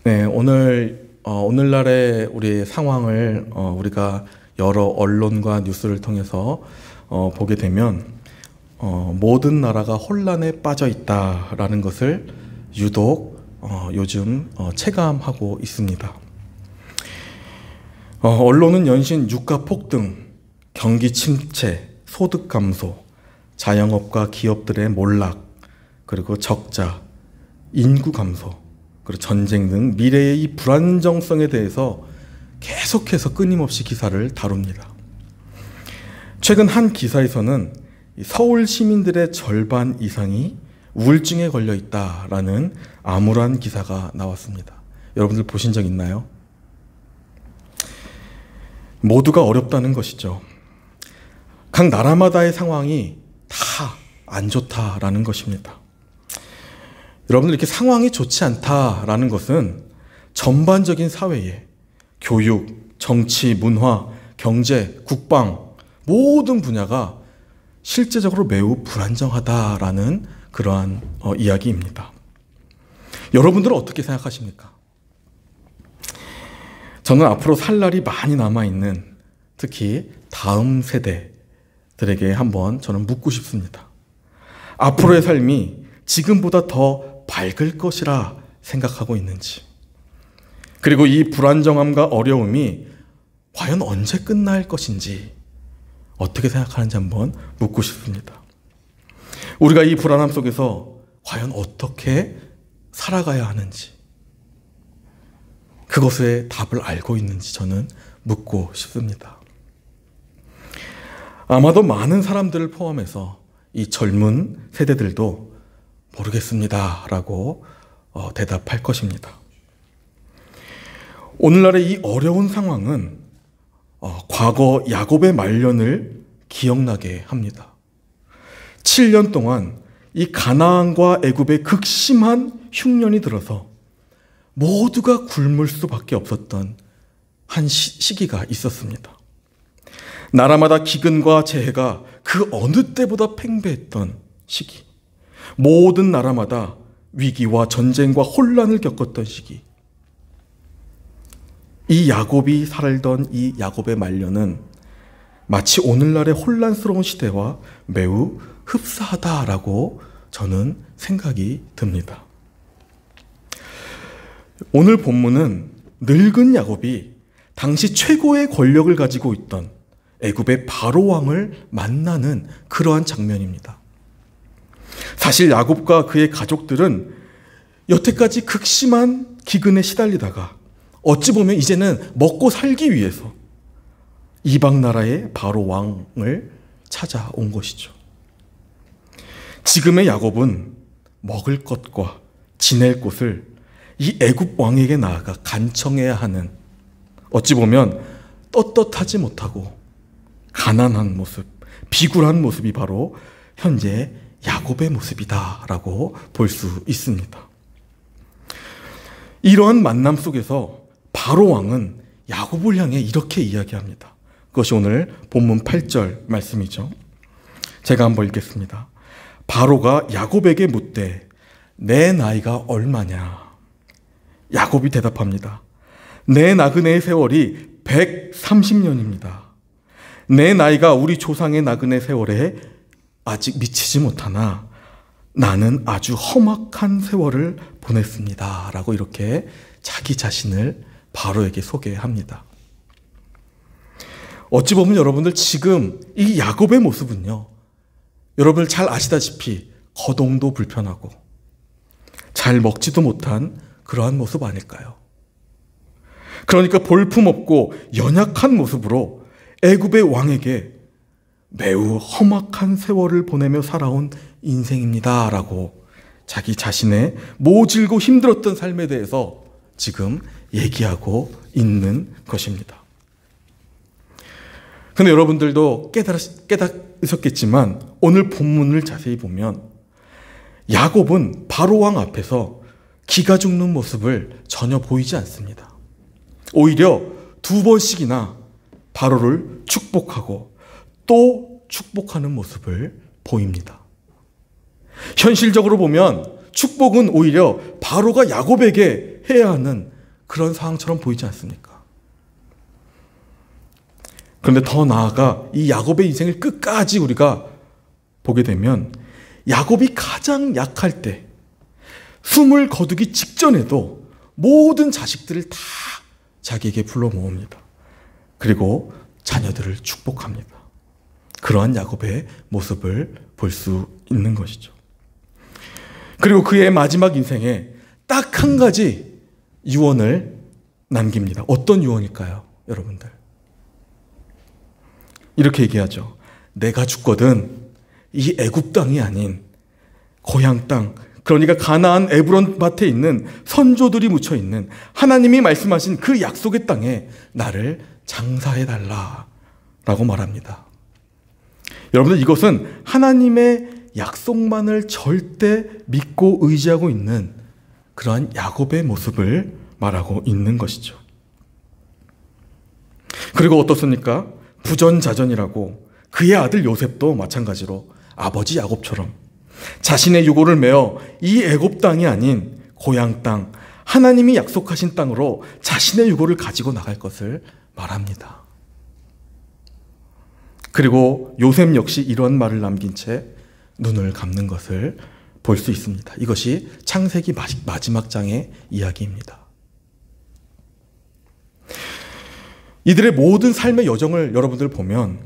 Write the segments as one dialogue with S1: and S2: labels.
S1: 네, 오늘날의 우리 상황을 우리가 여러 언론과 뉴스를 통해서 보게 되면 모든 나라가 혼란에 빠져 있다라는 것을 유독 요즘 체감하고 있습니다. 언론은 연신 유가 폭등, 경기 침체, 소득 감소, 자영업과 기업들의 몰락, 그리고 적자, 인구 감소, 그리고 전쟁 등 미래의 이 불안정성에 대해서 계속해서 끊임없이 기사를 다룹니다. 최근 한 기사에서는 서울 시민들의 절반 이상이 우울증에 걸려 있다라는 암울한 기사가 나왔습니다. 여러분들 보신 적 있나요? 모두가 어렵다는 것이죠. 각 나라마다의 상황이 다 안 좋다라는 것입니다. 여러분들 이렇게 상황이 좋지 않다라는 것은 전반적인 사회에 교육, 정치, 문화, 경제, 국방 모든 분야가 실제적으로 매우 불안정하다라는 그러한 이야기입니다. 여러분들은 어떻게 생각하십니까? 저는 앞으로 살 날이 많이 남아있는 특히 다음 세대들에게 한번 저는 묻고 싶습니다. 앞으로의 삶이 지금보다 더 밝을 것이라 생각하고 있는지, 그리고 이 불안정함과 어려움이 과연 언제 끝날 것인지 어떻게 생각하는지 한번 묻고 싶습니다. 우리가 이 불안함 속에서 과연 어떻게 살아가야 하는지, 그것의 답을 알고 있는지 저는 묻고 싶습니다. 아마도 많은 사람들을 포함해서 이 젊은 세대들도 모르겠습니다 라고 대답할 것입니다. 오늘날의 이 어려운 상황은 과거 야곱의 말년을 기억나게 합니다. 7년 동안 이 가나안과 애굽의 극심한 흉년이 들어서 모두가 굶을 수밖에 없었던 한 시기가 있었습니다. 나라마다 기근과 재해가 그 어느 때보다 팽배했던 시기, 모든 나라마다 위기와 전쟁과 혼란을 겪었던 시기, 이 야곱이 살던 이 야곱의 말년은 마치 오늘날의 혼란스러운 시대와 매우 흡사하다라고 저는 생각이 듭니다. 오늘 본문은 늙은 야곱이 당시 최고의 권력을 가지고 있던 애굽의 바로 왕을 만나는 그러한 장면입니다. 사실 야곱과 그의 가족들은 여태까지 극심한 기근에 시달리다가 어찌 보면 이제는 먹고 살기 위해서 이방 나라의 바로 왕을 찾아온 것이죠. 지금의 야곱은 먹을 것과 지낼 곳을 이 애굽 왕에게 나아가 간청해야 하는, 어찌 보면 떳떳하지 못하고 가난한 모습, 비굴한 모습이 바로 현재 야곱의 모습이다라고 볼 수 있습니다. 이러한 만남 속에서 바로 왕은 야곱을 향해 이렇게 이야기합니다. 그것이 오늘 본문 8절 말씀이죠. 제가 한번 읽겠습니다. 바로가 야곱에게 묻되 내 나이가 얼마냐? 야곱이 대답합니다. 내 나그네의 세월이 130년입니다. 내 나이가 우리 조상의 나그네 세월에 아직 미치지 못하나 나는 아주 험악한 세월을 보냈습니다 라고 이렇게 자기 자신을 바로에게 소개합니다. 어찌 보면 여러분들 지금 이 야곱의 모습은요, 여러분들 잘 아시다시피 거동도 불편하고 잘 먹지도 못한 그러한 모습 아닐까요? 그러니까 볼품없고 연약한 모습으로 애굽의 왕에게 매우 험악한 세월을 보내며 살아온 인생입니다 라고 자기 자신의 모질고 힘들었던 삶에 대해서 지금 얘기하고 있는 것입니다. 그런데 여러분들도 깨닫으셨겠지만 오늘 본문을 자세히 보면 야곱은 바로 왕 앞에서 기가 죽는 모습을 전혀 보이지 않습니다. 오히려 2번씩이나 바로를 축복하고 또 축복하는 모습을 보입니다. 현실적으로 보면 축복은 오히려 바로가 야곱에게 해야 하는 그런 상황처럼 보이지 않습니까? 그런데 더 나아가 이 야곱의 인생을 끝까지 우리가 보게 되면 야곱이 가장 약할 때 숨을 거두기 직전에도 모든 자식들을 다 자기에게 불러 모읍니다. 그리고 자녀들을 축복합니다. 그러한 야곱의 모습을 볼 수 있는 것이죠. 그리고 그의 마지막 인생에 딱 한 가지 유언을 남깁니다. 어떤 유언일까요, 여러분들? 이렇게 얘기하죠. 내가 죽거든 이 애굽 땅이 아닌 고향 땅, 그러니까 가나안 에브론 밭에 있는 선조들이 묻혀 있는 하나님이 말씀하신 그 약속의 땅에 나를 장사해달라 라고 말합니다. 여러분들, 이것은 하나님의 약속만을 절대 믿고 의지하고 있는 그러한 야곱의 모습을 말하고 있는 것이죠. 그리고 어떻습니까? 부전자전이라고 그의 아들 요셉도 마찬가지로 아버지 야곱처럼 자신의 유고를 메어 이 애굽 땅이 아닌 고향 땅, 하나님이 약속하신 땅으로 자신의 유고를 가지고 나갈 것을 말합니다. 그리고 요셉 역시 이런 말을 남긴 채 눈을 감는 것을 볼 수 있습니다. 이것이 창세기 마지막 장의 이야기입니다. 이들의 모든 삶의 여정을 여러분들 보면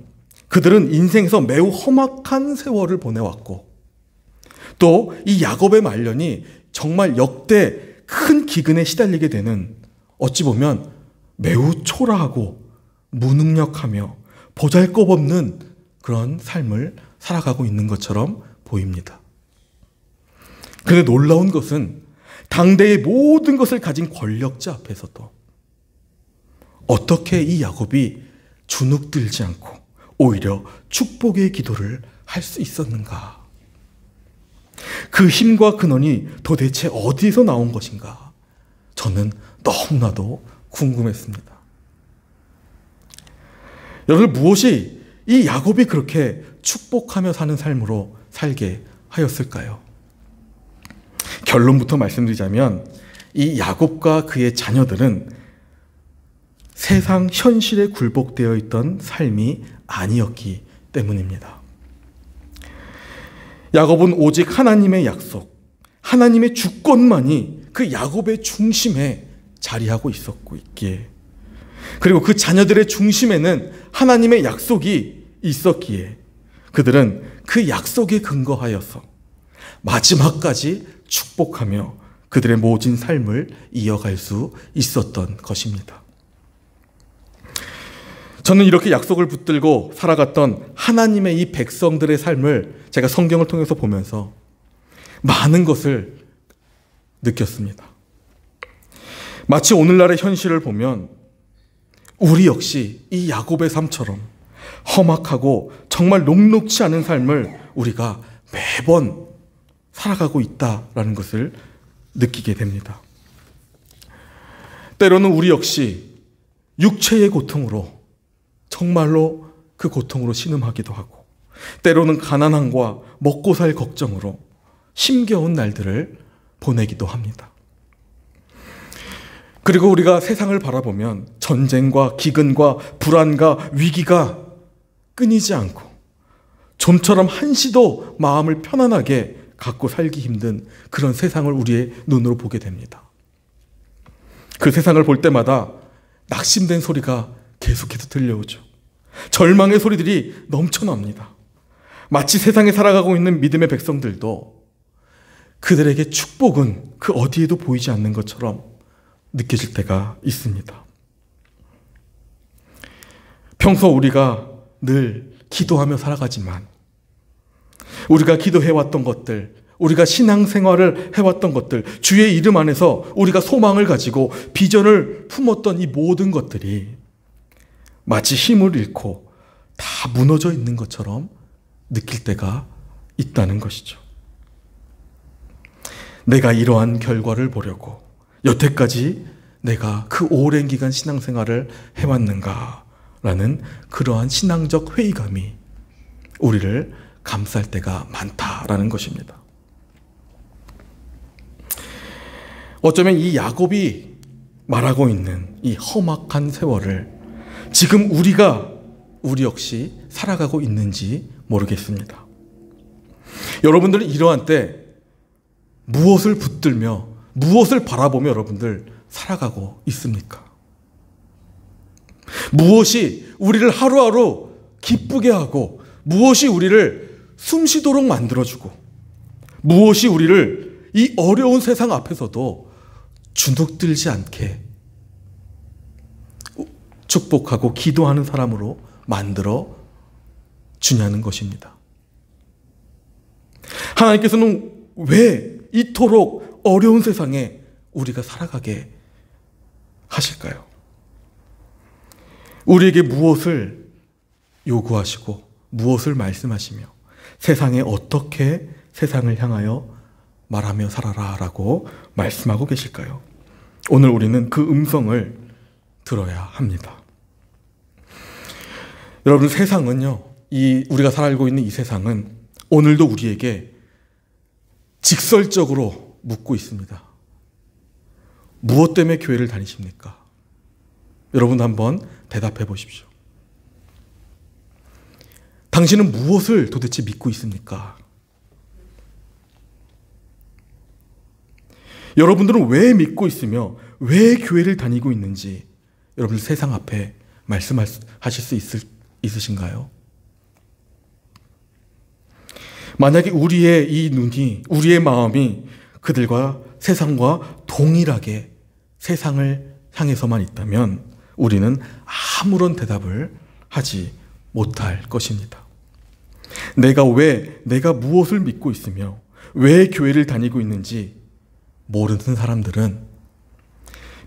S1: 그들은 인생에서 매우 험악한 세월을 보내왔고, 또 이 야곱의 말년이 정말 역대 큰 기근에 시달리게 되는, 어찌 보면 매우 초라하고 무능력하며 보잘것없는 그런 삶을 살아가고 있는 것처럼 보입니다. 그런데 놀라운 것은 당대의 모든 것을 가진 권력자 앞에서도 어떻게 이 야곱이 주눅들지 않고 오히려 축복의 기도를 할 수 있었는가? 그 힘과 근원이 도대체 어디에서 나온 것인가? 저는 너무나도 궁금했습니다. 여러분, 무엇이 이 야곱이 그렇게 축복하며 사는 삶으로 살게 하였을까요? 결론부터 말씀드리자면 이 야곱과 그의 자녀들은 세상 현실에 굴복되어 있던 삶이 아니었기 때문입니다. 야곱은 오직 하나님의 약속, 하나님의 주권만이 그 야곱의 중심에 자리하고 있기에, 그리고 그 자녀들의 중심에는 하나님의 약속이 있었기에 그들은 그 약속에 근거하여서 마지막까지 축복하며 그들의 모진 삶을 이어갈 수 있었던 것입니다. 저는 이렇게 약속을 붙들고 살아갔던 하나님의 이 백성들의 삶을 제가 성경을 통해서 보면서 많은 것을 느꼈습니다. 마치 오늘날의 현실을 보면 우리 역시 이 야곱의 삶처럼 험악하고 정말 녹록지 않은 삶을 우리가 매번 살아가고 있다라는 것을 느끼게 됩니다. 때로는 우리 역시 육체의 고통으로 정말로 그 고통으로 신음하기도 하고, 때로는 가난함과 먹고 살 걱정으로 힘겨운 날들을 보내기도 합니다. 그리고 우리가 세상을 바라보면 전쟁과 기근과 불안과 위기가 끊이지 않고 좀처럼 한시도 마음을 편안하게 갖고 살기 힘든 그런 세상을 우리의 눈으로 보게 됩니다. 그 세상을 볼 때마다 낙심된 소리가 계속해서 들려오죠. 절망의 소리들이 넘쳐납니다. 마치 세상에 살아가고 있는 믿음의 백성들도 그들에게 축복은 그 어디에도 보이지 않는 것처럼 느껴질 때가 있습니다. 평소 우리가 늘 기도하며 살아가지만 우리가 기도해왔던 것들, 우리가 신앙생활을 해왔던 것들, 주의 이름 안에서 우리가 소망을 가지고 비전을 품었던 이 모든 것들이 마치 힘을 잃고 다 무너져 있는 것처럼 느낄 때가 있다는 것이죠. 내가 이러한 결과를 보려고 여태까지 내가 그 오랜 기간 신앙생활을 해왔는가라는 그러한 신앙적 회의감이 우리를 감쌀 때가 많다라는 것입니다. 어쩌면 이 야곱이 말하고 있는 이 험악한 세월을 지금 우리 역시 살아가고 있는지 모르겠습니다. 여러분들은 이러한 때 무엇을 붙들며 무엇을 바라보며 여러분들 살아가고 있습니까? 무엇이 우리를 하루하루 기쁘게 하고 무엇이 우리를 숨쉬도록 만들어주고 무엇이 우리를 이 어려운 세상 앞에서도 주눅들지 않게 축복하고 기도하는 사람으로 만들어 주냐는 것입니다. 하나님께서는 왜 이토록 어려운 세상에 우리가 살아가게 하실까요? 우리에게 무엇을 요구하시고 무엇을 말씀하시며 세상에 어떻게 세상을 향하여 말하며 살아라 라고 말씀하고 계실까요? 오늘 우리는 그 음성을 들어야 합니다. 여러분, 세상은요, 우리가 살고 있는 이 세상은 오늘도 우리에게 직설적으로 묻고 있습니다. 무엇 때문에 교회를 다니십니까? 여러분 한번 대답해 보십시오. 당신은 무엇을 도대체 믿고 있습니까? 여러분들은 왜 믿고 있으며 왜 교회를 다니고 있는지 여러분들 세상 앞에 말씀하실 수 있으신가요? 만약에 우리의 이 눈이, 우리의 마음이 그들과 세상과 동일하게 세상을 향해서만 있다면 우리는 아무런 대답을 하지 못할 것입니다. 내가 무엇을 믿고 있으며 왜 교회를 다니고 있는지 모르는 사람들은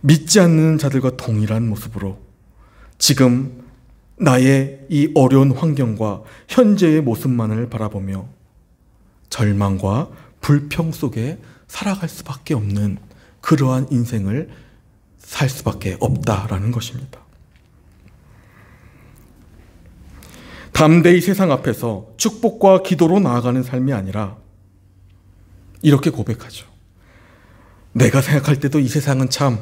S1: 믿지 않는 자들과 동일한 모습으로 지금 나의 이 어려운 환경과 현재의 모습만을 바라보며 절망과 불평 속에 살아갈 수밖에 없는 그러한 인생을 살 수밖에 없다라는 것입니다. 담대히 세상 앞에서 축복과 기도로 나아가는 삶이 아니라 이렇게 고백하죠. 내가 생각할 때도 이 세상은 참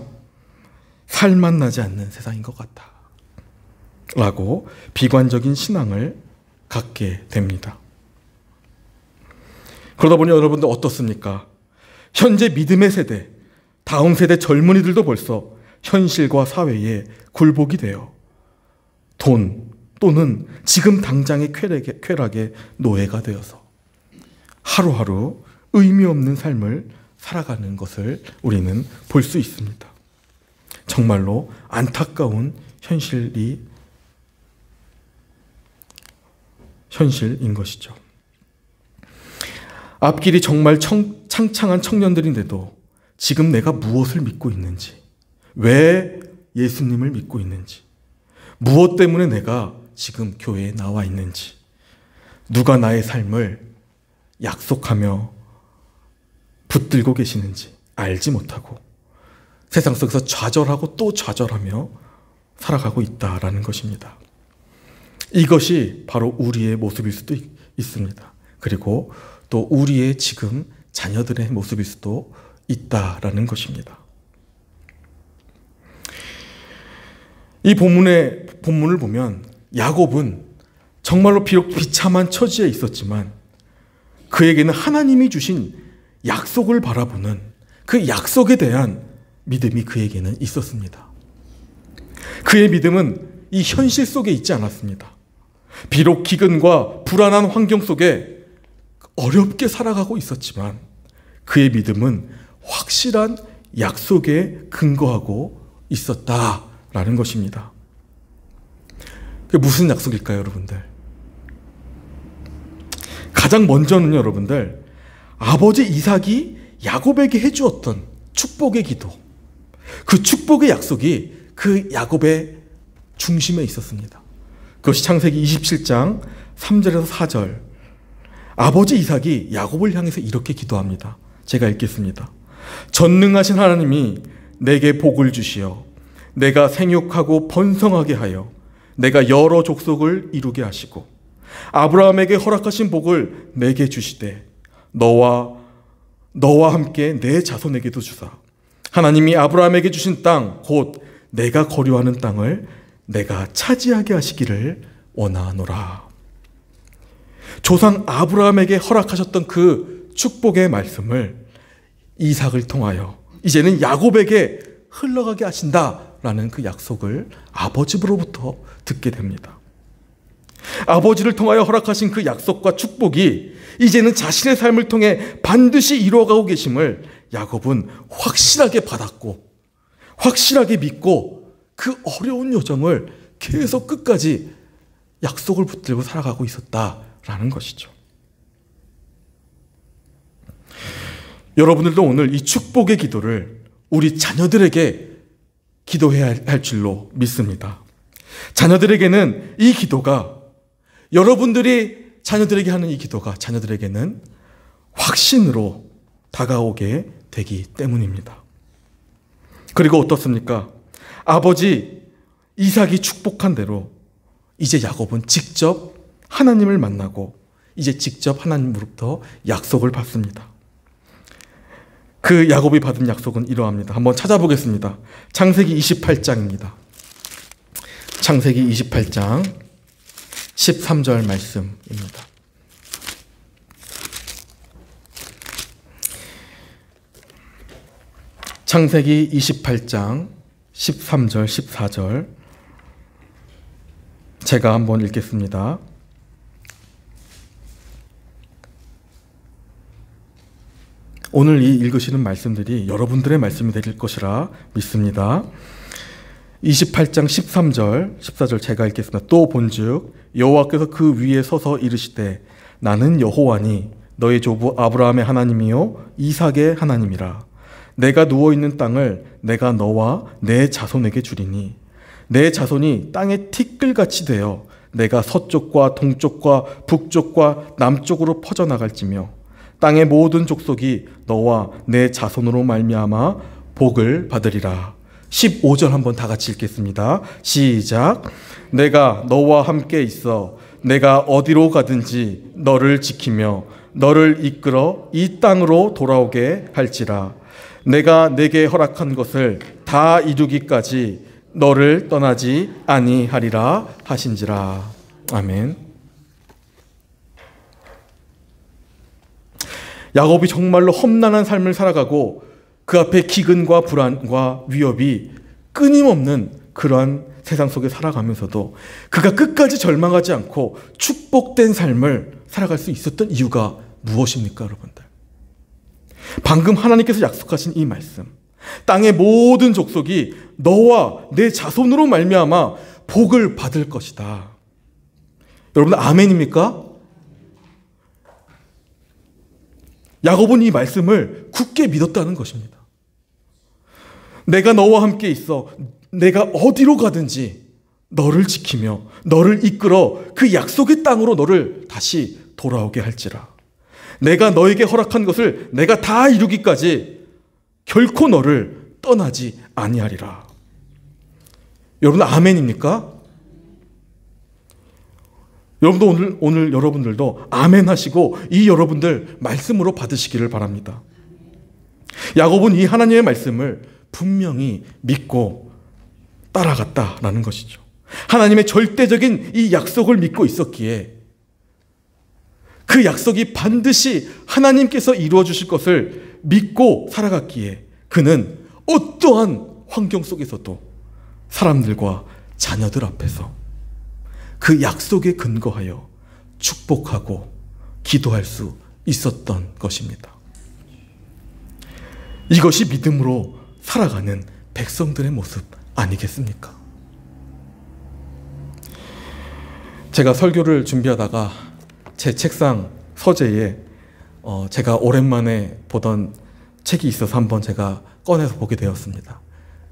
S1: 살맛 나지 않는 세상인 것 같다 라고 비관적인 신앙을 갖게 됩니다. 그러다 보니 여러분들 어떻습니까? 현재 믿음의 세대, 다음 세대 젊은이들도 벌써 현실과 사회에 굴복이 되어 돈 또는 지금 당장의 쾌락의 노예가 되어서 하루하루 의미 없는 삶을 살아가는 것을 우리는 볼 수 있습니다. 정말로 안타까운 현실인 것이죠. 앞길이 정말 창창한 청년들인데도 지금 내가 무엇을 믿고 있는지, 왜 예수님을 믿고 있는지, 무엇 때문에 내가 지금 교회에 나와 있는지, 누가 나의 삶을 약속하며 붙들고 계시는지 알지 못하고 세상 속에서 좌절하고 또 좌절하며 살아가고 있다라는 것입니다. 이것이 바로 우리의 모습일 수도 있습니다. 그리고 또 우리의 지금 자녀들의 모습일 수도 있다라는 것입니다. 이 본문을 보면 야곱은 정말로 비록 비참한 처지에 있었지만 그에게는 하나님이 주신 약속을 바라보는 그 약속에 대한 믿음이 그에게는 있었습니다. 그의 믿음은 이 현실 속에 있지 않았습니다. 비록 기근과 불안한 환경 속에 어렵게 살아가고 있었지만 그의 믿음은 확실한 약속에 근거하고 있었다라는 것입니다. 그게 무슨 약속일까요, 여러분들? 가장 먼저는 여러분들, 아버지 이삭이 야곱에게 해주었던 축복의 기도, 그 축복의 약속이 그 야곱의 중심에 있었습니다. 그것이 창세기 27장 3절에서 4절. 아버지 이삭이 야곱을 향해서 이렇게 기도합니다. 제가 읽겠습니다. 전능하신 하나님이 내게 복을 주시어 내가 생육하고 번성하게 하여 내가 여러 족속을 이루게 하시고 아브라함에게 허락하신 복을 내게 주시되 너와 함께 내 자손에게도 주사 하나님이 아브라함에게 주신 땅, 곧 내가 거류하는 땅을 내가 차지하게 하시기를 원하노라. 조상 아브라함에게 허락하셨던 그 축복의 말씀을 이삭을 통하여 이제는 야곱에게 흘러가게 하신다라는 그 약속을 아버지로부터 듣게 됩니다. 아버지를 통하여 허락하신 그 약속과 축복이 이제는 자신의 삶을 통해 반드시 이루어가고 계심을 야곱은 확실하게 받았고 확실하게 믿고 그 어려운 여정을 계속 끝까지 약속을 붙들고 살아가고 있었다라는 것이죠. 여러분들도 오늘 이 축복의 기도를 우리 자녀들에게 기도해야 할 줄로 믿습니다. 자녀들에게는 이 기도가, 여러분들이 자녀들에게 하는 이 기도가 자녀들에게는 확신으로 다가오게 되기 때문입니다. 그리고 어떻습니까? 아버지 이삭이 축복한 대로 이제 야곱은 직접 하나님을 만나고 이제 직접 하나님으로부터 약속을 받습니다. 그 야곱이 받은 약속은 이러합니다. 한번 찾아보겠습니다. 창세기 28장입니다. 창세기 28장 13절 말씀입니다. 창세기 28장 13절 14절 제가 한번 읽겠습니다. 오늘 이 읽으시는 말씀들이 여러분들의 말씀이 될 것이라 믿습니다. 28장 13절 14절 제가 읽겠습니다. 또 본즉 여호와께서 그 위에 서서 이르시되 나는 여호와니 너의 조부 아브라함의 하나님이요 이삭의 하나님이라. 내가 누워있는 땅을 내가 너와 내 자손에게 주리니 내 자손이 땅의 티끌같이 되어 내가 서쪽과 동쪽과 북쪽과 남쪽으로 퍼져나갈지며 땅의 모든 족속이 너와 내 자손으로 말미암아 복을 받으리라. 15절 한번 다 같이 읽겠습니다. 시작. 내가 너와 함께 있어 내가 어디로 가든지 너를 지키며 너를 이끌어 이 땅으로 돌아오게 할지라. 내가 내게 허락한 것을 다 이루기까지 너를 떠나지 아니하리라 하신지라. 아멘. 야곱이 정말로 험난한 삶을 살아가고 그 앞에 기근과 불안과 위협이 끊임없는 그러한 세상 속에 살아가면서도 그가 끝까지 절망하지 않고 축복된 삶을 살아갈 수 있었던 이유가 무엇입니까, 여러분들? 방금 하나님께서 약속하신 이 말씀, 땅의 모든 족속이 너와 내 자손으로 말미암아 복을 받을 것이다. 여러분 아멘입니까? 야곱은 이 말씀을 굳게 믿었다는 것입니다. 내가 너와 함께 있어 내가 어디로 가든지 너를 지키며 너를 이끌어 그 약속의 땅으로 너를 다시 돌아오게 할지라. 내가 너에게 허락한 것을 내가 다 이루기까지 결코 너를 떠나지 아니하리라. 여러분 아멘입니까? 여러분도 오늘 여러분들도 아멘 하시고 이 여러분들 말씀으로 받으시기를 바랍니다. 야곱은 이 하나님의 말씀을 분명히 믿고 따라갔다라는 것이죠. 하나님의 절대적인 이 약속을 믿고 있었기에 그 약속이 반드시 하나님께서 이루어 주실 것을 믿고 살아갔기에 그는 어떠한 환경 속에서도 사람들과 자녀들 앞에서 그 약속에 근거하여 축복하고 기도할 수 있었던 것입니다. 이것이 믿음으로 살아가는 백성들의 모습 아니겠습니까? 제가 설교를 준비하다가 제 책상 서재에 제가 오랜만에 보던 책이 있어서 한번 제가 꺼내서 보게 되었습니다.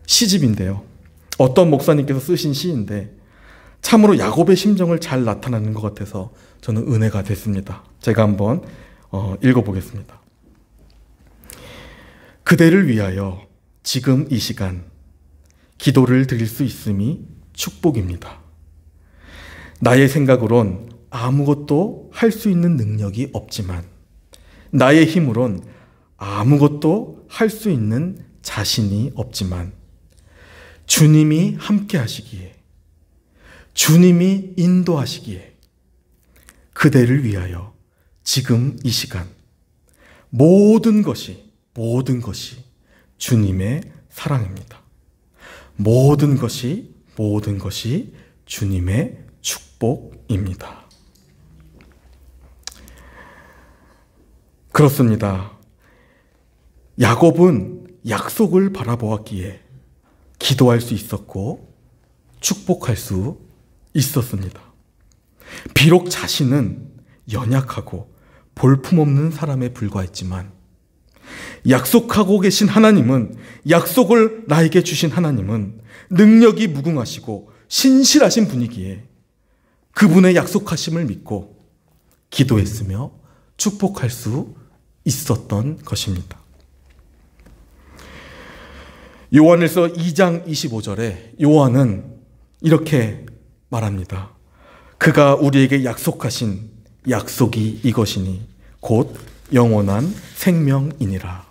S1: 시집인데요. 어떤 목사님께서 쓰신 시인데 참으로 야곱의 심정을 잘 나타내는 것 같아서 저는 은혜가 됐습니다. 제가 한번 읽어보겠습니다. 그대를 위하여 지금 이 시간 기도를 드릴 수 있음이 축복입니다. 나의 생각으론 아무것도 할 수 있는 능력이 없지만 나의 힘으론 아무것도 할 수 있는 자신이 없지만 주님이 함께 하시기에, 주님이 인도하시기에 그대를 위하여 지금 이 시간 모든 것이 주님의 사랑입니다. 모든 것이 주님의 축복입니다. 그렇습니다. 야곱은 약속을 바라보았기에 기도할 수 있었고 축복할 수 있었습니다. 비록 자신은 연약하고 볼품없는 사람에 불과했지만 약속하고 계신 하나님은, 약속을 나에게 주신 하나님은 능력이 무궁하시고 신실하신 분이기에 그분의 약속하심을 믿고 기도했으며 축복할 수 있었던 것입니다. 요한일서 2장 25절에 요한은 이렇게 말합니다. 그가 우리에게 약속하신 약속이 이것이니 곧 영원한 생명이니라.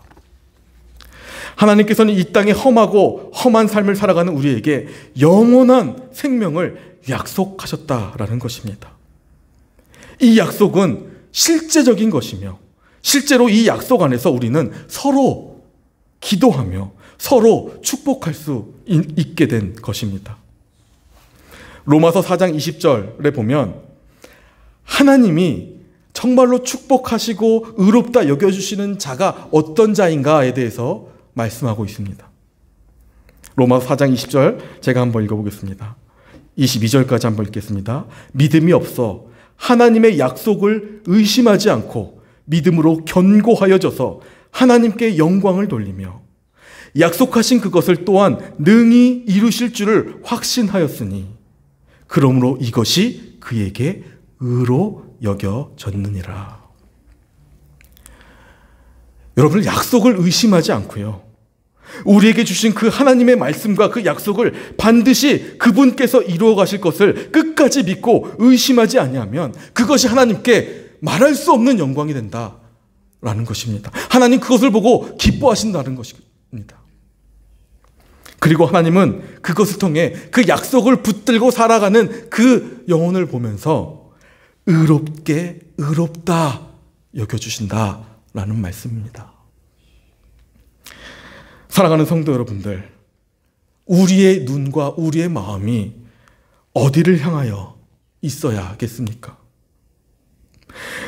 S1: 하나님께서는 이 땅에 험한 삶을 살아가는 우리에게 영원한 생명을 약속하셨다라는 것입니다. 이 약속은 실제적인 것이며 실제로 이 약속 안에서 우리는 서로 기도하며 서로 축복할 수 있게 된 것입니다. 로마서 4장 20절에 보면 하나님이 정말로 축복하시고 의롭다 여겨주시는 자가 어떤 자인가에 대해서 말씀하고 있습니다. 로마서 4장 20절 제가 한번 읽어보겠습니다. 22절까지 한번 읽겠습니다. 믿음이 없어 하나님의 약속을 의심하지 않고 믿음으로 견고하여져서 하나님께 영광을 돌리며 약속하신 그것을 또한 능히 이루실 줄을 확신하였으니 그러므로 이것이 그에게 의로 여겨졌느니라. 여러분, 약속을 의심하지 않고요, 우리에게 주신 그 하나님의 말씀과 그 약속을 반드시 그분께서 이루어 가실 것을 끝까지 믿고 의심하지 아니하면 그것이 하나님께 말할 수 없는 영광이 된다라는 것입니다. 하나님 그것을 보고 기뻐하신다는 것입니다. 그리고 하나님은 그것을 통해 그 약속을 붙들고 살아가는 그 영혼을 보면서 의롭다 여겨주신다라는 말씀입니다. 사랑하는 성도 여러분들, 우리의 눈과 우리의 마음이 어디를 향하여 있어야겠습니까?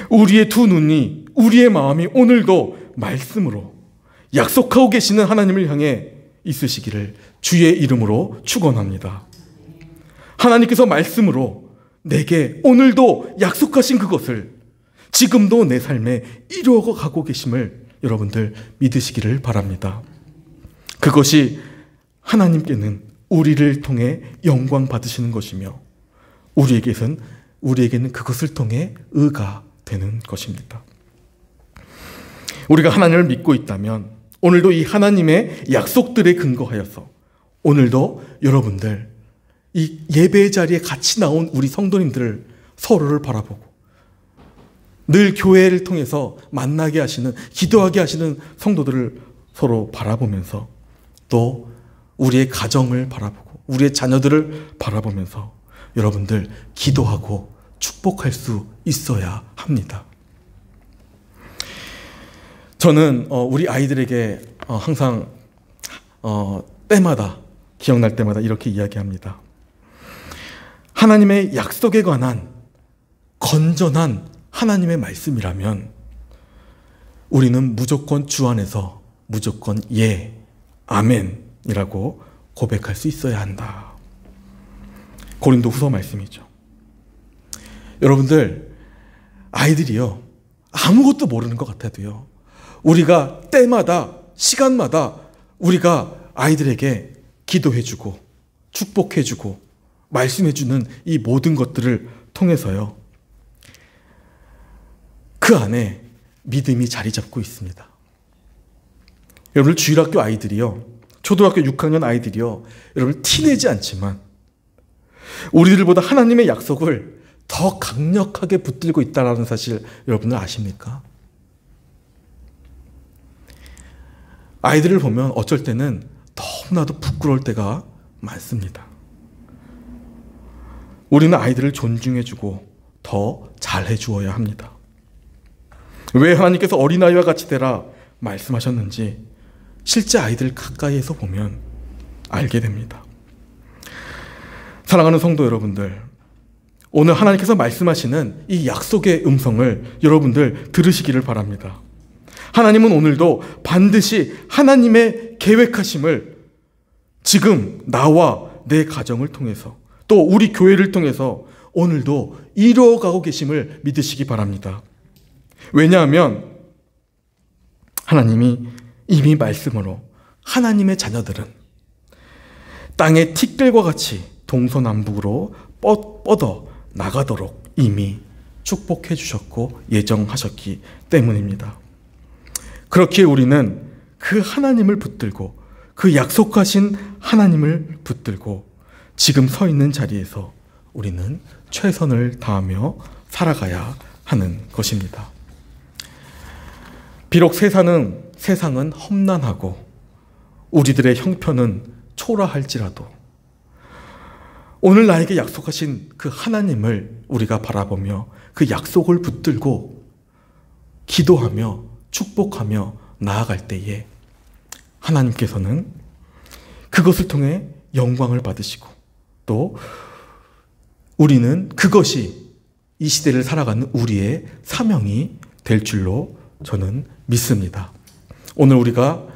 S1: 우리의 두 눈이, 우리의 마음이 오늘도 말씀으로 약속하고 계시는 하나님을 향해 있으시기를 주의 이름으로 축원합니다. 하나님께서 말씀으로 내게 오늘도 약속하신 그것을 지금도 내 삶에 이루어가고 계심을 여러분들 믿으시기를 바랍니다. 그것이 하나님께는 우리를 통해 영광 받으시는 것이며 우리에게는 그것을 통해 의가 되는 것입니다. 우리가 하나님을 믿고 있다면 오늘도 이 하나님의 약속들에 근거하여서 오늘도 여러분들 이 예배 자리에 같이 나온 우리 성도님들을 서로를 바라보고 늘 교회를 통해서 만나게 하시는, 기도하게 하시는 성도들을 서로 바라보면서 또 우리의 가정을 바라보고 우리의 자녀들을 바라보면서 여러분들 기도하고 축복할 수 있어야 합니다. 저는 우리 아이들에게 항상 때마다, 기억날 때마다 이렇게 이야기합니다. 하나님의 약속에 관한 건전한 하나님의 말씀이라면 우리는 무조건 주 안에서 무조건 예, 아멘이라고 고백할 수 있어야 한다. 고린도후서 말씀이죠. 여러분들, 아이들이요, 아무것도 모르는 것 같아도요, 우리가 때마다, 시간마다 우리가 아이들에게 기도해주고 축복해주고 말씀해주는 이 모든 것들을 통해서요, 그 안에 믿음이 자리 잡고 있습니다. 여러분, 주일학교 아이들이요, 초등학교 6학년 아이들이요, 여러분 티내지 않지만 우리들보다 하나님의 약속을 더 강력하게 붙들고 있다는 사실 여러분들 아십니까? 아이들을 보면 어쩔 때는 너무나도 부끄러울 때가 많습니다. 우리는 아이들을 존중해주고 더 잘해주어야 합니다. 왜 하나님께서 어린아이와 같이 되라 말씀하셨는지 실제 아이들 가까이에서 보면 알게 됩니다. 사랑하는 성도 여러분들, 오늘 하나님께서 말씀하시는 이 약속의 음성을 여러분들 들으시기를 바랍니다. 하나님은 오늘도 반드시 하나님의 계획하심을 지금 나와 내 가정을 통해서 또 우리 교회를 통해서 오늘도 이루어가고 계심을 믿으시기 바랍니다. 왜냐하면 하나님이 이미 말씀으로 하나님의 자녀들은 땅의 티끌과 같이 동서남북으로 뻗어 나가도록 이미 축복해 주셨고 예정하셨기 때문입니다. 그렇기에 우리는 그 하나님을 붙들고 그 약속하신 하나님을 붙들고 지금 서 있는 자리에서 우리는 최선을 다하며 살아가야 하는 것입니다. 비록 세상은 험난하고 우리들의 형편은 초라할지라도 오늘 나에게 약속하신 그 하나님을 우리가 바라보며 그 약속을 붙들고 기도하며 축복하며 나아갈 때에 하나님께서는 그것을 통해 영광을 받으시고 또 우리는 그것이 이 시대를 살아가는 우리의 사명이 될 줄로 저는 믿습니다. 오늘 우리가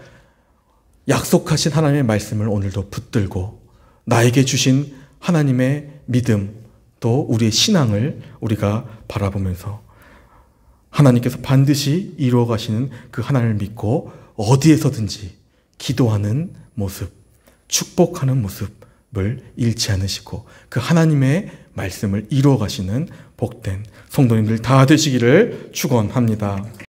S1: 약속하신 하나님의 말씀을 오늘도 붙들고 나에게 주신 하나님의 믿음 또 우리의 신앙을 우리가 바라보면서 하나님께서 반드시 이루어 가시는 그 하나님을 믿고 어디에서든지 기도하는 모습, 축복하는 모습을 잃지 않으시고 그 하나님의 말씀을 이루어 가시는 복된 성도님들 다 되시기를 축원합니다.